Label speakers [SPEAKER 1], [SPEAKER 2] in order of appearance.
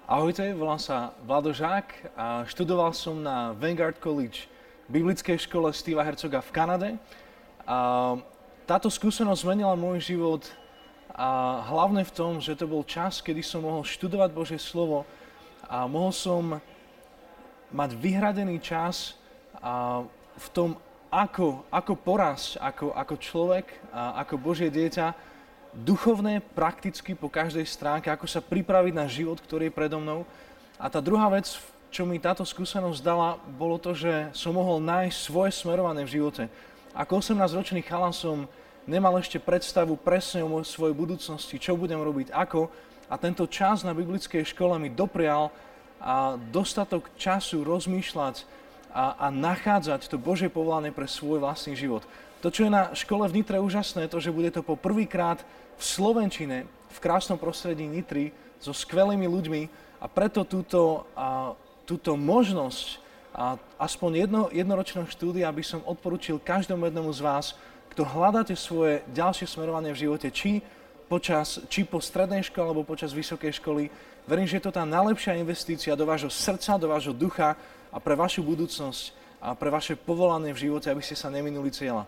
[SPEAKER 1] Ahojte, volám sa Vlado Žák a študoval som na Vanguard College v biblickej škole Steva Herzoga v Kanade. A táto skúsenosť zmenila môj život a hlavne v tom, že to bol čas, kedy som mohol študovať Božie slovo a mohol som mať vyhradený čas v tom, ako porásť, ako človek, ako Božie dieťa, duchovné, prakticky po každej stránke, ako sa pripraviť na život, ktorý je predo mnou. A tá druhá vec, čo mi táto skúsenosť dala, bolo to, že som mohol nájsť svoje smerovanie v živote. Ako 18-ročný chalan som nemal ešte predstavu presne o svojej budúcnosti, čo budem robiť, ako. A tento čas na biblickej škole mi doprial a dostatok času rozmýšľať a nachádzať to Božie povolanie pre svoj vlastný život. To, čo je na škole v Nitre úžasné, je to, že bude to po prvýkrát v slovenčine, v krásnom prostredí Nitry, so skvelými ľuďmi a preto túto možnosť aspoň jednoročného štúdia by som odporučil každému jednomu z vás, kto hľadáte svoje ďalšie smerovanie v živote, či po strednej škole alebo počas vysokej školy. Verím, že je to tá najlepšia investícia do vášho srdca, do vášho ducha a pre vašu budúcnosť a pre vaše povolanie v živote, aby ste sa neminuli cieľa.